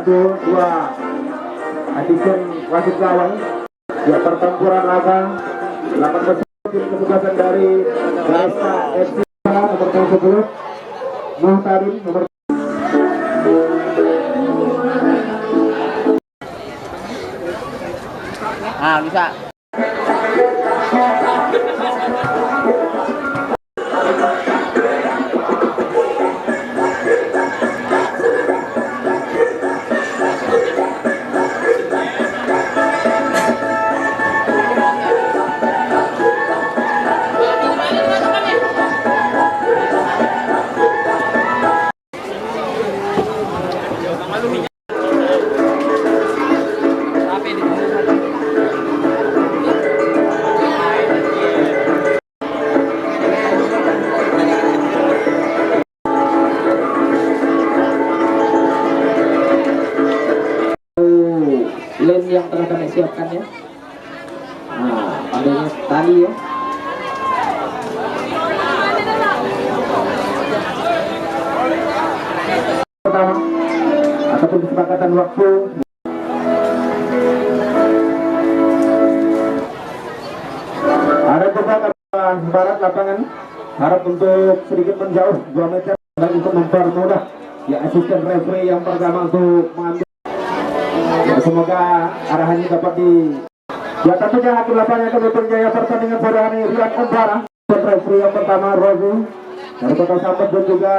dua asisten wasit gawang. Ya, pertempuran laga 8 tim kesuksesan dari Gaista FC nomor 10 Muhtarin nomor bisa. lane yang telah kami siapkan ya. Nah, adanya tali ya. Pertama ataupun kesepakatan waktu. Ada coba barat lapangan harap untuk sedikit menjauh 2 meter dan untuk mempermudah ya asisten referee yang pertama untuk mengambil. Ya, semoga arahannya dapat di ya tentunya hakim lapangan kami penjaya pertandingan pada hari Rian Umbara. Referee yang pertama Rozi dari Kota Sambas dan juga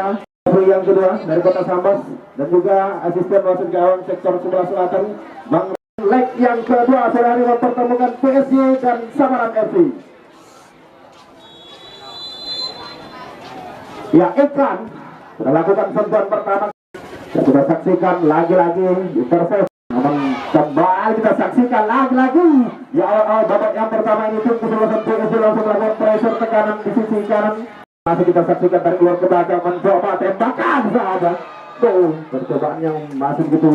referee yang kedua dari Kota Sambas dan juga asisten wasit gawang sektor sebelah selatan Bang. Leg yang kedua pada hari mempertemukan PSG dan Samaran FC. Ya, iklan sudah lakukan sentuhan pertama. Ya, kita saksikan lagi-lagi intercept. Namun kembali kita saksikan lagi-lagi ya awal babak yang pertama ini tim kesebelasan PSG langsung melakukan pressure tekanan di sisi kanan. Masih kita saksikan dari luar ke belakang mencoba tembakan sahabat. Tuh percobaan yang masih gitu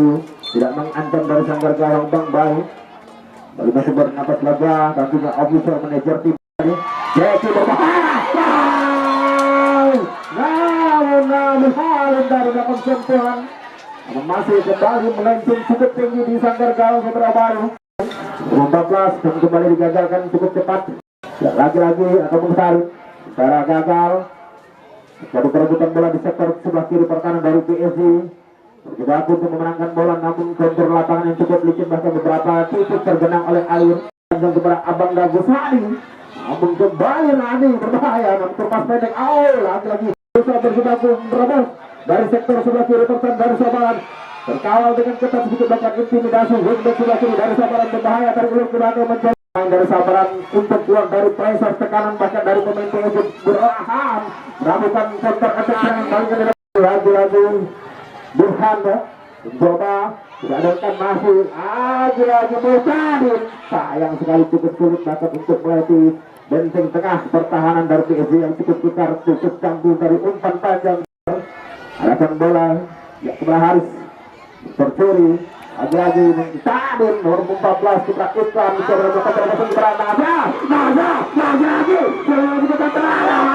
tidak mengancam dari sanggar gawang Bang Bay. Bagi masih bernapas lega kakinya official manajer tim ini. Jeki berbahaya. Namun halim dari dalam sentuhan. Masih kembali melenceng cukup tinggi di sanggar gawang Putra Baru 14 dan kembali digagalkan cukup cepat ya, lagi-lagi atau menarik secara gagal jadi perebutan bola di sektor sebelah kiri pertahanan dari PSG berjibaku untuk memenangkan bola namun kontur lapangan yang cukup licin bahkan beberapa titik tergenang oleh air dan kepada Abang Dagus Rani namun kembali Rani berbahaya namun terpas pendek lagi-lagi bisa berjibaku merebus dari sektor sebelah kiri pertahanan dari Sabaran terkawal dengan ketat sedikit bahkan intimidasi wingback sebelah kiri dari Sabaran berbahaya dari ulur ke belakang mencoba main dari Sabaran untuk keluar dari pressure tekanan bahkan dari pemain PSG berlahan melakukan counter attack serangan baliknya lagi-lagi Burhan ya mencoba tidak ada masih lagi-lagi Muhtadin sayang sekali cukup sulit bahkan untuk melatih benteng tengah pertahanan dari PSG yang cukup sukar cukup canggung dari umpan panjang. Arahkan bola ya sebelah Haris tercuri lagi-lagi Muhtadin nomor 14 kita iklan coba melakukan terobosan kepada Naza lagi kita terlalu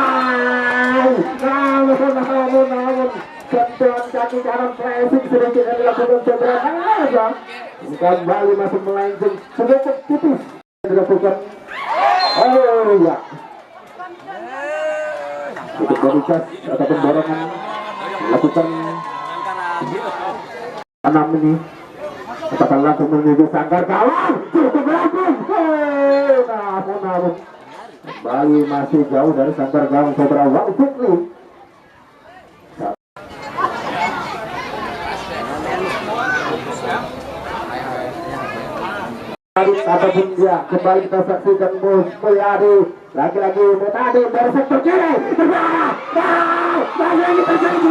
namun sentuhan kaki kanan pressing sedikit yang dilakukan Cedera Naza kembali masih melenceng sedikit tipis dilakukan ya sedikit berikas ataupun dorongan lakukan 6 ini katakan langsung menuju sanggar gawang cukup langsung namun kembali masih jauh dari sanggar gawang saudara Wang Fikri ataupun ya kembali kita saksikan Mulyadi lagi-lagi Muhtadin dari sektor kiri lagi terjadi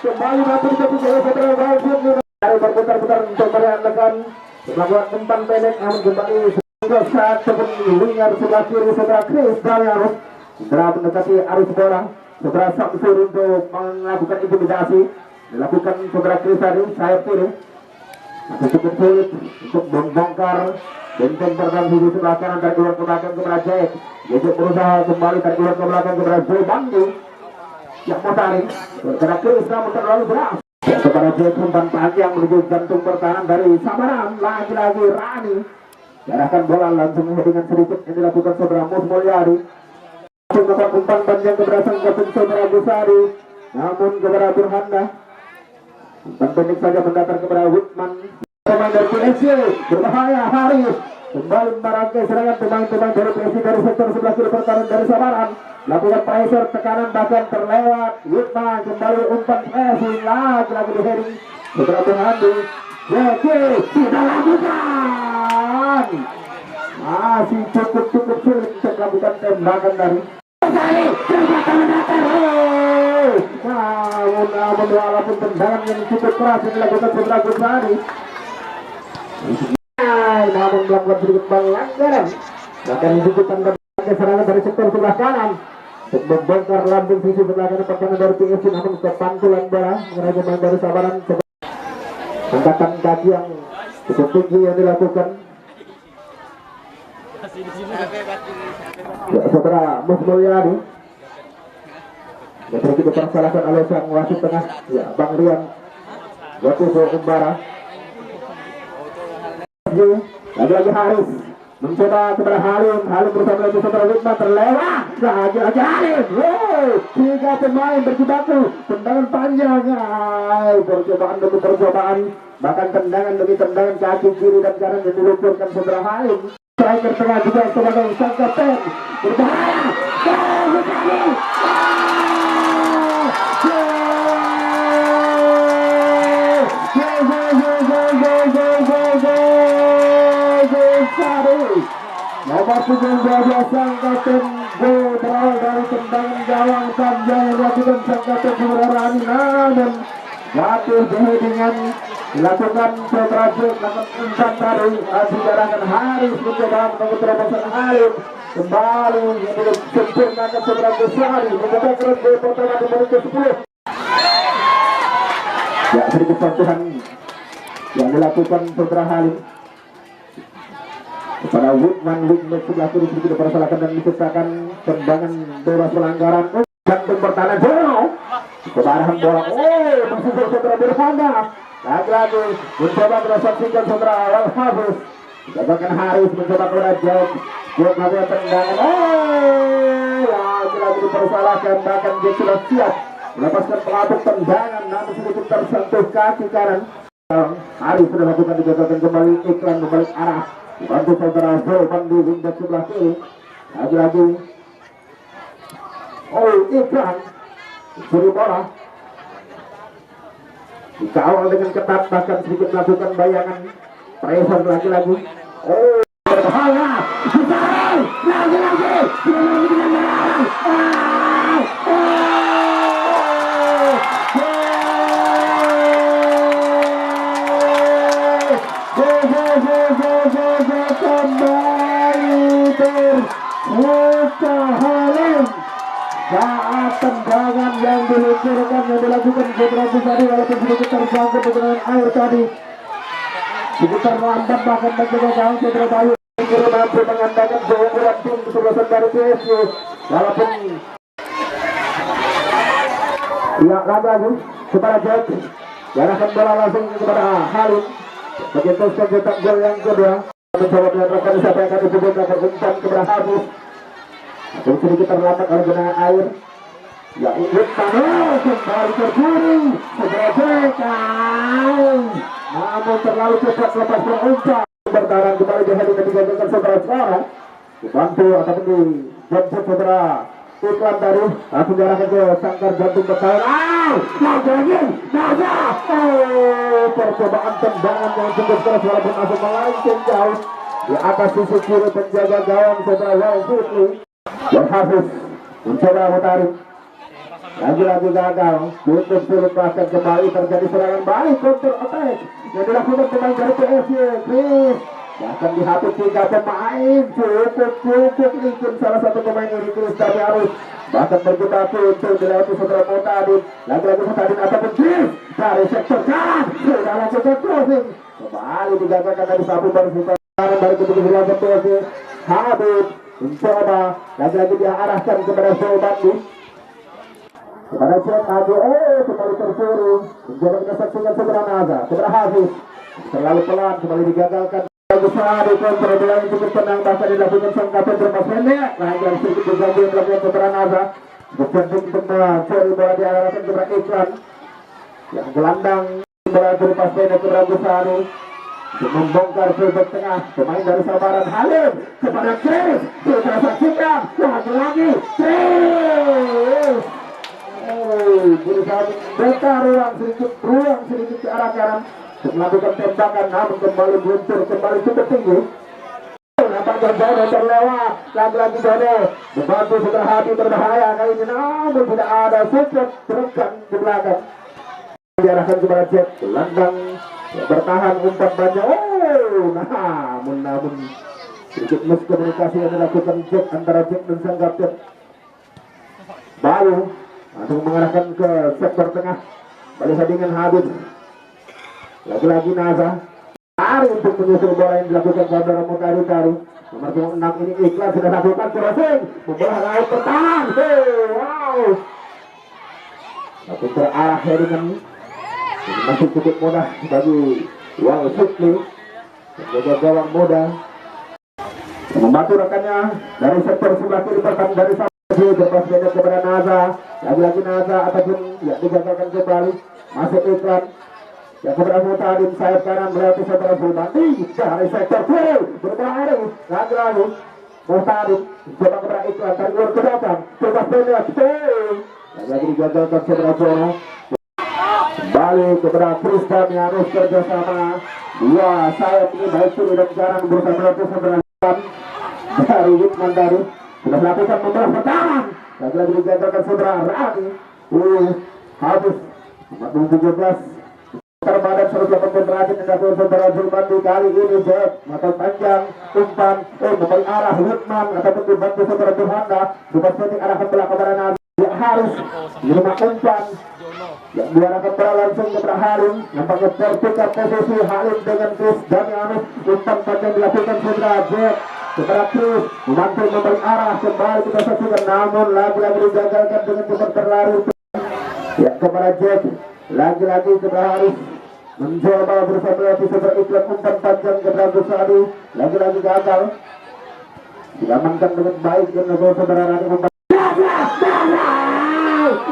kembali mati di dari berputar-putar untuk merayakan melakukan umpan pendek namun kembali saat sebelum winger sebelah kiri saudara Chris Daliarus segera mendekati arus bola saudara Samsur untuk melakukan intimidasi dilakukan saudara Chris tadi sayap kiri masih cukup sulit untuk membongkar benteng pertahanan di sebelah kanan dari luar ke belakang kepada Jack. Jack berusaha kembali dari luar ke belakang kepada Joe Bangdu yang Muhtadin karena Chris namun terlalu berat kepada Jack umpan panjang menuju jantung pertahanan dari Samaran. Lagi-lagi Rani arahkan bola langsung dengan sedikit yang dilakukan saudara Mus Mulyadi. Umpan panjang kepada sang kapten saudara Busari, namun kepada Burhanda umpan pendek saja mendatar kepada Whitman. Pemain dari PSG berbahaya. Haris kembali merangkai serangan pemain-pemain dari PSG dari sektor sebelah kiri pertahanan dari Samaran. Lakukan pressure, tekanan bahkan terlewat. Whitman kembali umpan pressing lagi di heading saudara Burhandi. Oke, tidak lakukan. Masih cukup sulit untuk melakukan tembakan dari namun walaupun tendangan yang cukup keras yang dilakukan saudara Gusari, namun melakukan sedikit pelanggaran. Bahkan dibutuhkan serangan dari sektor sebelah kanan untuk membongkar lambung sisi sebelah kanan pertahanan dari PSG, namun kepantulan bola mengenai pemain dari Samaran. Angkatan kaki yang cukup tinggi yang dilakukan ya, saudara Mus Mulyadi. Seperti dipersalahkan oleh sang wasit tengah ya, Bang Rian Watu Umbara. Lagi-lagi Haris mencoba kepada Halim bersama dengan saudara Whitman terlewat. Lagi-lagi Halim. Tiga pemain berjibaku. Tendangan panjang. Percobaan demi percobaan. Bahkan tendangan demi tendangan kaki kiri dan kanan yang diluncurkan saudara Halim. Striker tengah juga sebagai sang kapten berbahaya. Nomor 12 sang kapten gol berawal dari tendangan gawang panjang yang dilakukan sang kapten Rani, namun jatuh di headingan dilakukan seberajut namun umpan tadi diarahkan Haris mencoba menunggu terobosan Halim kembali yang disempurnakan seberang Besari mencoba keras gol pertama di menit ke-10. Ya, sedikit sentuhan yang dilakukan saudara Halim kepada Whitman sebelah kiri sedikit dipersalahkan dan diciptakan tendangan bola pelanggaran jantung pertahanan bola kebarahan bola masih saudara Burhanda lagi-lagi mencoba menyaksikan saudara Al Hafiz bahkan Haris mencoba kepada Jack melakukan tendangan lagi-lagi dipersalahkan bahkan dia sudah siap melepaskan pelapuk tendangan namun sedikit tersentuh kaki kanan. Haris sudah lakukan digagalkan kembali iklan membalik arah bantu saudara Zulfan di wingback sebelah kiri lagi-lagi iklan suri bola dikawal dengan ketat bahkan sedikit melakukan bayangan pressure lagi-lagi berbahaya lagi-lagi Halim saat tendangan yang diluncurkan yang dilakukan saudara Busari walaupun sedikit tersangkut dengan air tadi sekitar melambat bahkan menjaga gawang saudara Bayu kiri mampu mengandalkan keunggulan tim kesebelasan dari PSG walaupun ya lagi kepada Jack diarahkan bola langsung kepada Halim begitu cetak gol yang kedua mencoba melakukan siapa yang akan diberikan umpan kepada Hafiz dan sedikit terlambat oleh genangan air ya ikut tanah kembali tercuri segera sekal namun terlalu cepat lepas umpan bertahan kembali di heading ketiga dengan saudara Suara dibantu ataupun dijemput saudara iklan dari langsung diarahkan ke sangkar jantung bertahan lagi percobaan tendangan yang cukup keras walaupun masuk melenceng jauh di atas sisi kiri penjaga gawang saudara Zulfan Al Hafiz mencoba menarik lagi-lagi gagal untuk sulit bahkan kembali terjadi serangan balik counter attack yang dilakukan pemain dari PSG Chris bahkan di hati tiga pemain cukup licin salah satu pemain dari Chris tapi harus bahkan berjibaku untuk dilewati saudara Mutadin lagi-lagi Mutadin ataupun Chris dari sektor kanan sudah lakukan crossing kembali digagalkan dari sapu baru kanan dari kebetulan PSG Habib mencoba lagi-lagi dia arahkan kepada Sobandi kepada Jack Adi, kembali tersuruh mencoba kita saksikan segera Naza, segera Hafiz terlalu pelan, kembali digagalkan. Besar di kontra bola yang cukup tenang, bahkan dilakukan sang kapten berpas pendek. Lagi sedikit berganti yang dilakukan kepada Naza, bergantung tengah, cari bola diarahkan kepada Iklan yang gelandang bola berpas pendek kepada Besari untuk membongkar fullback tengah pemain dari Sabaran Halim kepada Chris, kita saksikan lagi Chris berusaha membuka ruang sedikit ke arah kanan untuk melakukan tembakan, namun kembali luntur, kembali cukup tinggi. Nampaknya Jono terlewat, lagi-lagi Jono membantu Saudara Hadi berbahaya kali ini, namun tidak ada support terekam di belakang. Diarahkan kepada Jack, gelandang bertahan umpan banyak. Namun sedikit miskomunikasi yang dilakukan Jack antara Jack dan sang kapten. Bayu langsung mengarahkan ke sektor tengah, balik dengan Habib. Lagi-lagi Naza lari untuk menyusul bola yang dilakukan saudara Mutari. Nomor 6 ini Iklan sudah lakukan crossing, membelah laut pertahanan. Wow, tapi terarah dengan masih cukup mudah bagi Wal Sukli menjaga gawang muda membantu rekannya dari sektor sebelah kiri pertahanan dari Sampai berpas pendek kepada Naza. Lagi-lagi Naza ataupun ya digagalkan kembali, masih Iklan yang kepada Mutadin sayap kanan melewati saudara Zulbandi dari sektor kiri berbahaya. Lagi-lagi Mutadin coba kepada Iklan dari luar ke belakang, coba pendek lagi digagalkan saudara Jono. Kembali kepada Tristan yang harus kerjasama dua sayap ini baik kiri dan kanan berusaha melewati saudara dari Hikman dari sudah melakukan membelah pertahanan. Lagi-lagi digagalkan saudara Rani habis nomor 17 terbadan 180 derajat yang dilakukan saudara Zulbandi. Kali ini Jack mata panjang umpan memberi arah Hikman ataupun dibantu saudara Juhanda bukan penting arahkan bola kepada Nabi yang harus menerima umpan yang diarahkan bola langsung kepada Halim. Nampaknya tertukar posisi Halim dengan Chris Damianus. Umpan panjang dilakukan saudara Jack kepada Chris membantu memberi arah, kembali kita saksikan, namun lagi-lagi digagalkan dengan cepat berlari ya kepada Jack. Lagi-lagi kepada Haris mencoba bersama melewati saudara Iklan, umpan panjang kepada Gusadi, lagi-lagi gagal diamankan dengan baik dan saudara Rani umpan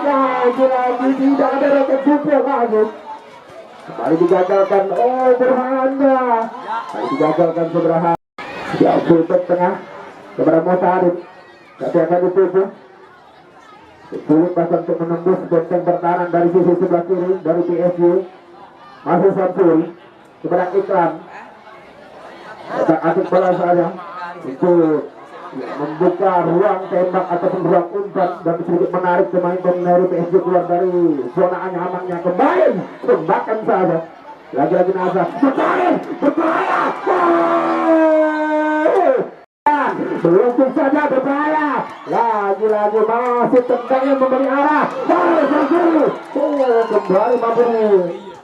lagi-lagi tidak ada roket super lagi, kembali digagalkan. Berhanda kembali digagalkan saudara ya fullback tengah kepada Mutadin, tapi akan dituju sulit bahkan untuk menembus benteng pertahanan dari sisi sebelah kiri dari PSG. Masih Samsuri kepada Iklan, atik bola saja untuk membuka ruang tembak ataupun ruang umpan dan sedikit menarik pemain-pemain dari PSG keluar dari zona nyamannya. Kembali tembakan saja, lagi-lagi Nazar berbahaya belum saja berbahaya, lagi-lagi masih tendangnya memberi arah. Kembali mampu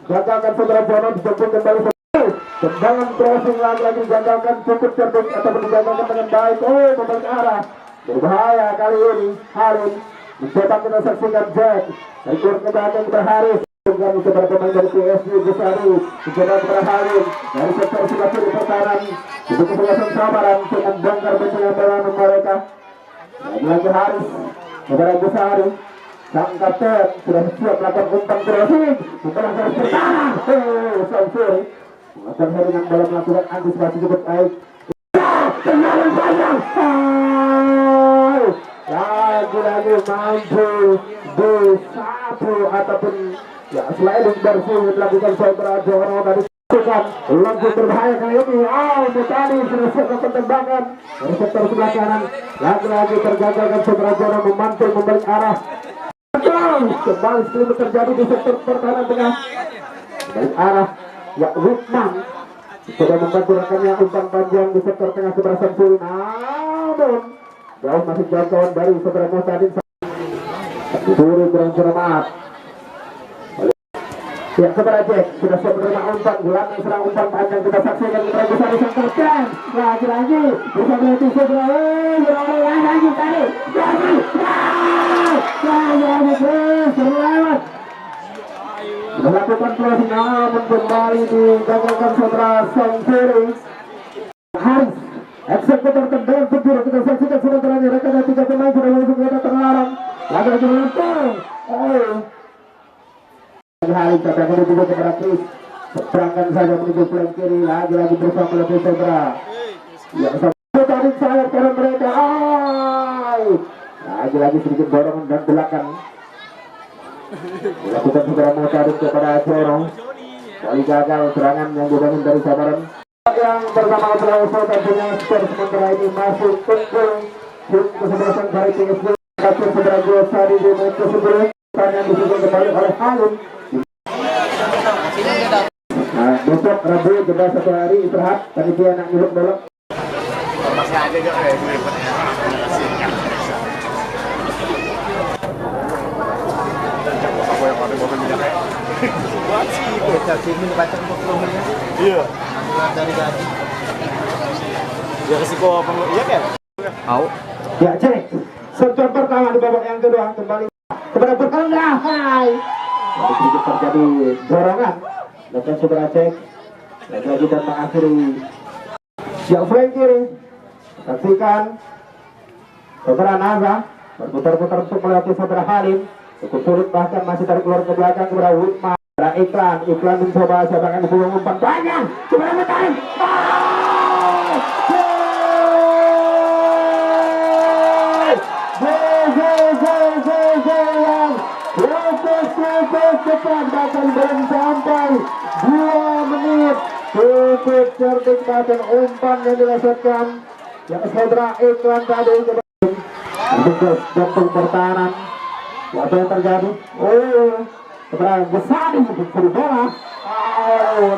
gagalkan saudara Jono, dijemput kembali tendangan crossing, lagi-lagi gagalkan cukup cerdik ataupun digagalkan dengan baik. Memberi arah berbahaya kali ini. Halim mencoba kita saksikan Jack dari kurang ke belakang kepada Haris kepada pemain dari PSG Gusari, mencoba kepada Halim dari sektor sebelah kiri pertahanan untuk kesebelasan Sabaran untuk membongkar bencangan pertahanan mereka. Lagi-lagi Haris kepada Gusari, sang kapten sudah siap melakukan umpan crossing, membelah garis pertahanan. Samsuri mengajar dengan bola melakukan antisipasi cukup baik. Tendangan panjang, lagi-lagi mampu di satu ataupun ya sliding bersih dilakukan saudara Jono dari langsung berbahaya kali ini. Mutadin sudah siap melakukan tembakan dari sektor sebelah kanan, lagi-lagi tergagalkan saudara Jono membantu memberi arah. Kembali selimut terjadi di sektor pertahanan tengah, memberi arah ya Hikman sudah membantu rekannya umpan panjang di sektor tengah kepada Samsuri, namun jauh masih jangkauan dari saudara Mutadin. Samsuri kurang cermat ya kepada Jack, sudah siap menerima umpan, gelandang serang umpan panjang kita saksikan kepada Gusari sang kapten. Lagi-lagi bisa melewati saudara lagi tadi lagi Chris melakukan crossing namun kembali digagalkan saudara sang kiri Haris. Eksekutor tendangan penjuru kita saksikan sementara ini rekan 3 pemain sudah masuk ke terlarang. Lagi-lagi melempar. Haris tapi akan dibuka kepada Chris. Seberangkan saja menuju flank kiri lagi-lagi bersama lebih saudara. Yang satu tadi saya karena mereka. Lagi-lagi sedikit dorongan dan belakang. Dilakukan segera mau tarik kepada Joro. Kali gagal serangan yang dibangun dari Sabaran. Yang bersama Bravo tentunya skor sementara ini masuk unggul kesebelasan dari PSG. Kasus segera gol Sari di menit ke-10. Yang disusun kembali oleh Halim. Nah, besok Rabu jeda 1 hari istirahat. Panitia nak nyeluk bolong. Masih ada gak kayak gue iya dari gaji ya resiko apa iya kan tahu ya cek sentuhan pertama di babak yang kedua kembali kepada bertengah sedikit terjadi dorongan dan segera cek lagi dan mengakhiri yang flank kiri saksikan saudara Naza berputar-putar untuk melewati saudara Halim cukup sulit bahkan masih tarik keluar ke belakang kepada Wutma. Iklan mencoba siapa akan dibuang umpan banyak kepada Metarin. Cepat bahkan belum sampai 2 menit cukup cerdik bahkan umpan yang dilaksanakan yang saudara Iklan tadi untuk jantung pertahanan. Apa yang terjadi? Kepada Gesani mencuri bola.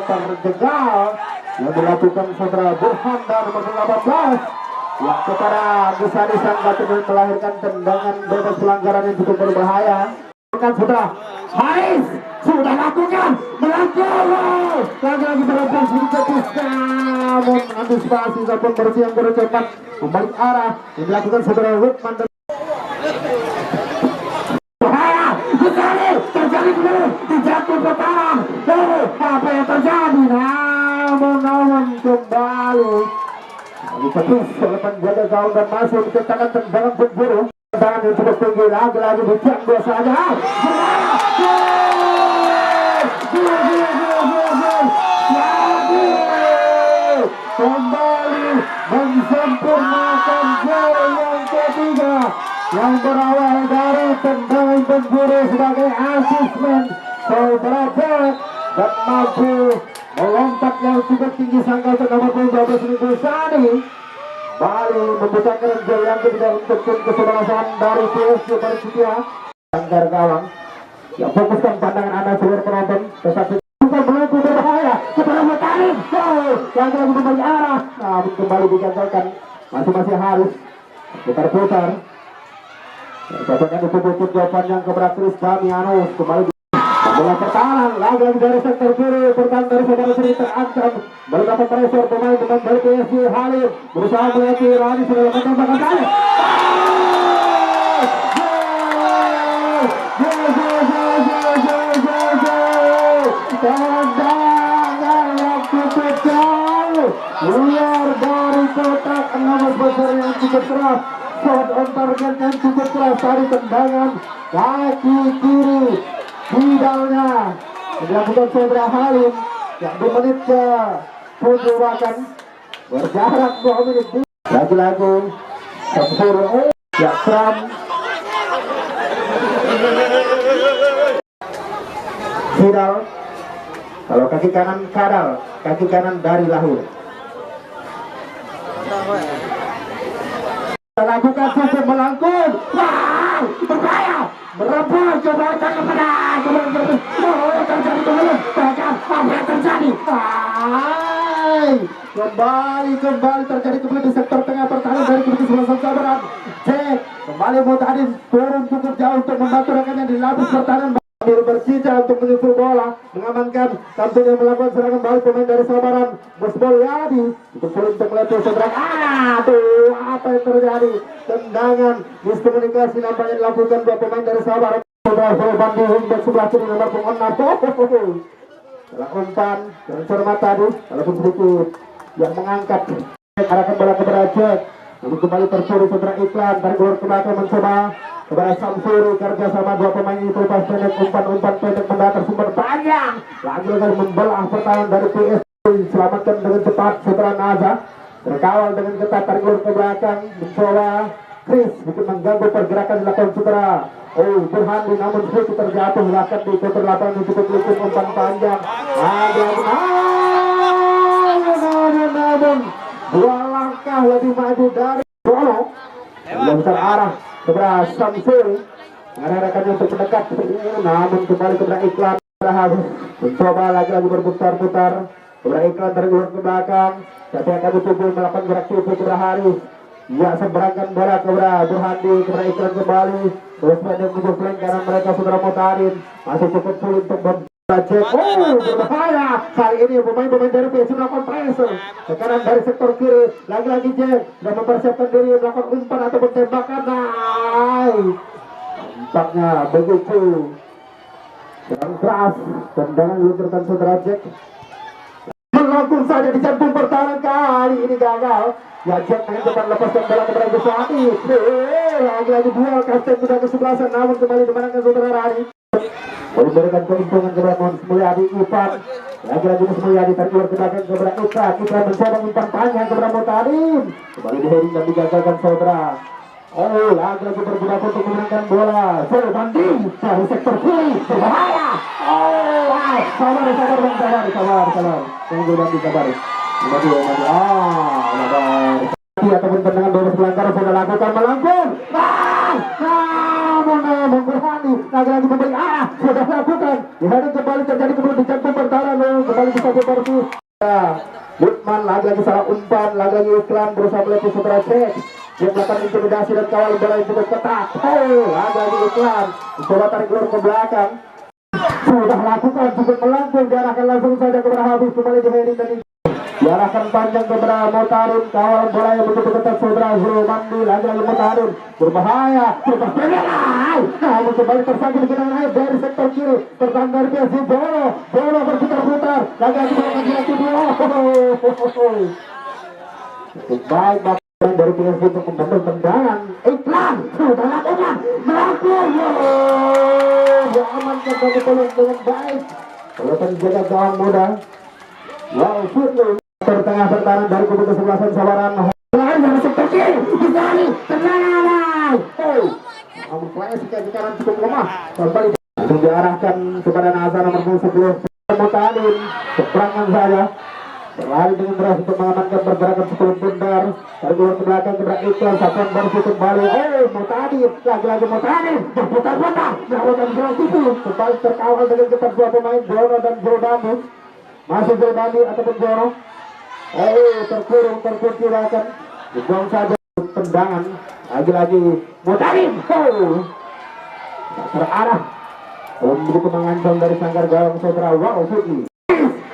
Terjegal yang dilakukan saudara Burhan dan nomor 18 yang kepada Gesani sang batu melahirkan tendangan bebas pelanggaran yang cukup berbahaya. Kan saudara Haris sudah lakukan melanggar lagi-lagi berlepas sedikit namun antisipasi ataupun bersih yang bercepat membalik arah yang dilakukan saudara Wutman dan terjadi dulu dijatuh pertahanan. Apa yang terjadi? Namun kembali dicetus oleh penjaga gawang dan masuk diciptakan tendangan penjuru. Tendangan yang cukup tinggi lagi-lagi dicek biasa saja. Kembali mensempurnakan gol yang ketiga yang berawal dari tendangan penjuru sebagai asismen saudara Jack dan mampu melompat yang cukup tinggi sangka ke nomor 12 Gesani. Bali membukakan gol yang ketiga untuk tim kesebelasan dari PSG Persija. Sanggar gawang yang fokuskan pandangan anda seluruh penonton tetapi bukan melaju berbahaya kepada Metarin yang lagi membalik arah namun kembali digagalkan masing-masing Haris putar-putar. Catatkan itu butuh jawaban yang kepada Chris Damianus kembali bola pertahanan lagi-lagi dari sektor kiri pertahanan dari saudara Sri terancam melakukan pressure pemain dari PSG Halim berusaha melewati Rani sudah lakukan tembakan kali tendangan yang cukup jauh luar dari kotak 16 besar yang cukup keras. Shot on target yang cukup keras dari tendangan kaki kiri hidalnya dilakukan saudara Halim yang di menit ke-7 bahkan berjarak 2 menit lagi-lagi sepuluh ya Trump hidal kalau kaki kanan kadal kaki kanan dari lahir lakukan cukup melangkung berbahaya merebut coba kepada apa yang terjadi kembali terjadi kembali di sektor tengah pertahanan dari Kubu Kesebelasan Sabaran. Cek kembali Mutadin turun cukup jauh untuk membantu rekannya di lapis pertahanan bercita untuk menyusul bola mengamankan tentunya melakukan serangan balik pemain dari Sabaran Musbol Yadi untuk sulit untuk meletus seberang apa yang terjadi tendangan miskomunikasi nampaknya dilakukan dua pemain dari Sabaran. Sudah banding hingga sebelah kiri nomor punggung 6. Dalam umpan dengan cermat tadi, walaupun sedikit yang mengangkat arahkan bola kepada Jack. Namun kembali tercuri saudara Iklan dari keluar ke belakang mencoba kepada Samsuri, kerja sama dua pemain itu pas pendek umpan pendek mendatar sumber panjang lagi-lagi membelah pertahanan dari PS. Selamatkan dengan cepat saudara Naza, terkawal dengan ketat dari keluar ke belakang mencoba Chris mungkin mengganggu pergerakan dilakukan saudara Burhandi, namun sedikit terjatuh bahkan di kotor lapangan cukup licin umpan panjang namun dua langkah lebih maju dari Solo melancar arah kepada Samsuri mengarahkannya untuk mendekat namun kembali kepada Iklan mencoba lagi-lagi berputar-putar kepada Iklan dari luar ke belakang tapi akan tubuh melakukan gerak tubuh kepada Haris ya seberangkan bola kepada Burhandi kepada Iklan kembali terus pendek menuju flank kanan mereka saudara Motarin masih cukup sulit untuk Jack. Berbahaya kali ini pemain-pemain dari PS melakukan pressure ke kanan dari sektor kiri lagi-lagi Jack dan mempersiapkan diri melakukan umpan ataupun tembakan tampaknya begitu yang keras tendangan diluncurkan saudara Jack melengkung saja di jantung pertahanan kali ini gagal ya Jack dengan cepat lepaskan bola kepada Guswati lagi-lagi duel kapten sudah ke-11 namun kembali dimenangkan saudara Rani memberikan keuntungan kepada Mons Mulyadi Ipan lagi-lagi Mons Mulyadi terkeluar ke belakang kepada Iklan mencoba umpan panjang kepada Motarin kembali diheading dan digagalkan saudara lagi-lagi bergerak untuk memenangkan bola banding dari sektor kiri berbahaya sabar tunggu nanti sabar ataupun tendangan bebas pelanggaran sudah lakukan melengkung namun Burhani lagi-lagi memberi arah sudah lakukan dihadang kembali terjadi kemudian di jantung pertahanan kembali bisa seperti Lutman lagi-lagi salah umpan lagi-lagi Iklan berusaha melepis saudara Jack dia melakukan intimidasi dan kawal bola yang cukup ketat lagi-lagi Iklan mencoba tarik keluar ke belakang sudah lakukan cukup melengkung diarahkan langsung saja kepada Habis kembali diheading dan diarahkan panjang kepada Motarin kawalan bola yang begitu ketat saudara Zulmandi lagi-lagi Motarin berbahaya namun kembali tersangkut di genangan air dari sektor kiri tertahan dari PSG Bono berputar-putar lagi-lagi melakukan gerak tubuh baik dari PSG untuk membantu tendangan Iklan sudah lakukan melengkung diamankan dari peluang dengan baik peluang jaga gawang muda shoot tengah pertahanan dari kubu ke-11 Sabaran dari sektor kiri Ghazali tendangan namun klasik sekarang cukup lemah kembali diarahkan kepada Naza nomor 10 Motarin seberangan saja berlari dengan deras untuk mengamankan pergerakan 10 bundar dari luar ke belakang kepada Iklan Safran baru kembali Motarin lagi-lagi Motarin berputar-putar melakukan gerak tubuh kembali terkawal dengan ketat dua pemain Jono dan Jordani masih Jordani ataupun Jono terkunci akan dibuang saja tendangan lagi-lagi Motarin terarah begitu mengancam dari sangkar gawang saudara Fitri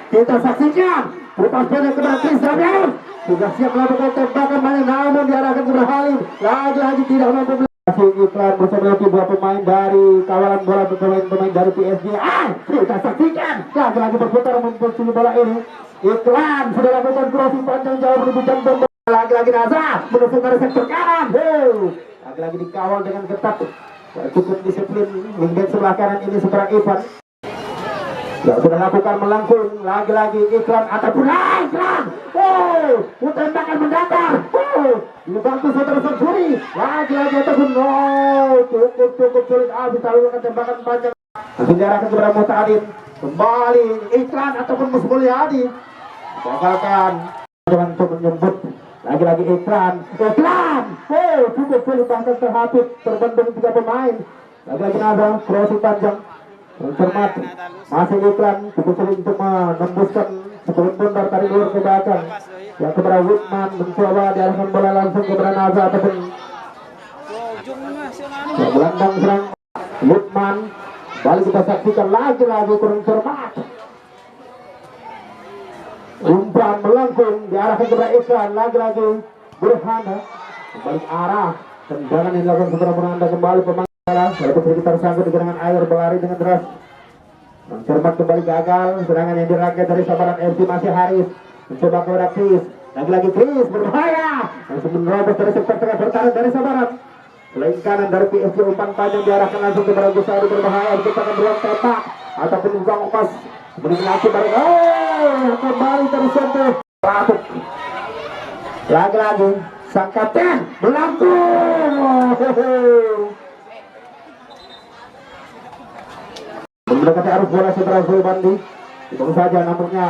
kita saksikan putar pendek kepada Chris Damianus sudah siap melakukan tembakan banyak namun diarahkan kepada Halim lagi-lagi tidak mampu masih Iklan bersama dua pemain dari kawalan bola pemain dari PSG kita saksikan lagi-lagi berputar memposisi bola ini Iklan sudah lakukan crossing panjang jauh menuju jantung lagi-lagi Naza menusuk dari sektor kanan lagi-lagi dikawal dengan ketat cukup disiplin wingback sebelah kanan ini saudara Ivan ya sudah lakukan melengkung lagi-lagi Iklan ataupun Iklan tembakan mendatar dibantu saudara Samsuri lagi-lagi ataupun cukup sulit habis lakukan tembakan panjang langsung diarahkan kepada Motarin kembali Iklan ataupun Mus Mulyadi gagalkan dengan untuk menyebut lagi-lagi Iklan cukup sulit bahkan terhapus terbendung 3 pemain lagi-lagi ada crossing panjang cermat masih Iklan cukup sulit untuk menembuskan sebelum bundar dari luar ke belakang yang kepada Woodman mencoba diarahkan bola langsung kepada Naza ataupun gelandang serang Woodman balik kita saksikan lagi-lagi kurang cermat umpan melengkung diarahkan kepada Iklan lagi-lagi Burhana kembali arah tendangan yang dilakukan saudara Burhana kembali pemain walaupun sedikit tersangkut di genangan air berlari dengan deras. Mencermat kembali gagal. Serangan yang dirangkai dari Sabaran FC masih Haris mencoba kepada Chris. Lagi-lagi Chris berbahaya. Langsung menerobos dari sektor tengah bertahan dari Sabaran. Selain kanan dari PSG umpan panjang diarahkan langsung ke Barat Gusari berbahaya menciptakan ruang tembak ataupun ruang pas. Kemudian langsung balik. Kembali tersentuh. Patut. Lagi-lagi sang kapten melangkung. Mendekati arus bola seberang Zulbandi. Itu saja nampaknya.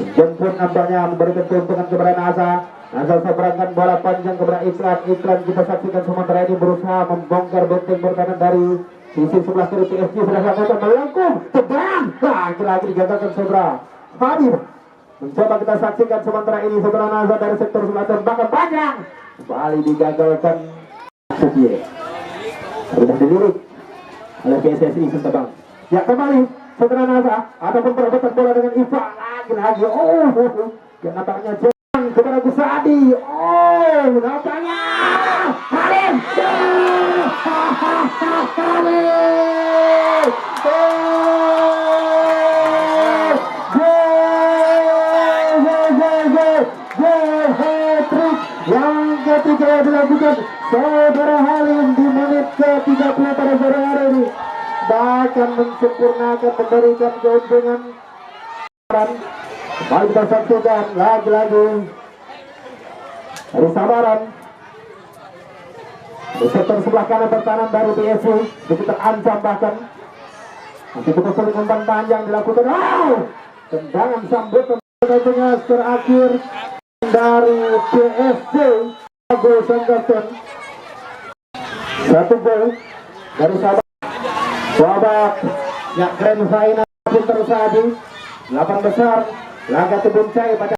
Jemput nampaknya memberikan keuntungan kepada Nasa. Nasa seberangkan bola panjang kepada Iklan. Iklan kita saksikan sementara ini berusaha membongkar benteng bertahan dari sisi sebelah kiri PSG sudah lakukan melengkung. Tendang. Lagi-lagi digagalkan Sobra. Habib mencoba kita saksikan sementara ini sebelah Nasa dari sektor selatan bahkan panjang. Kembali digagalkan. Sudah dilirik oleh PSSI Sentabang. Ya kembali setelah Nasa ataupun perebutan bola dengan Iva lagi-lagi. Yang nampaknya jauh kepada Gusadi. Nampaknya Halim. Yang ketiga dilakukan Saudara Halim di menit ke-30 pada sore hari ini. Bahkan menyempurnakan memberikan keuntungan. Kembali kita saksikan lagi-lagi dari Sabaran. Di sektor sebelah kanan pertahanan dari PSG begitu terancam bahkan. Nanti kita sulit umpan panjang dilakukan. Tendangan sambutan tengah terakhir dari PSG. Gol sang kapten. Satu gol dari Sabaran. Babak yang keren final pun terjadi 8 besar laga Tebun Cai pada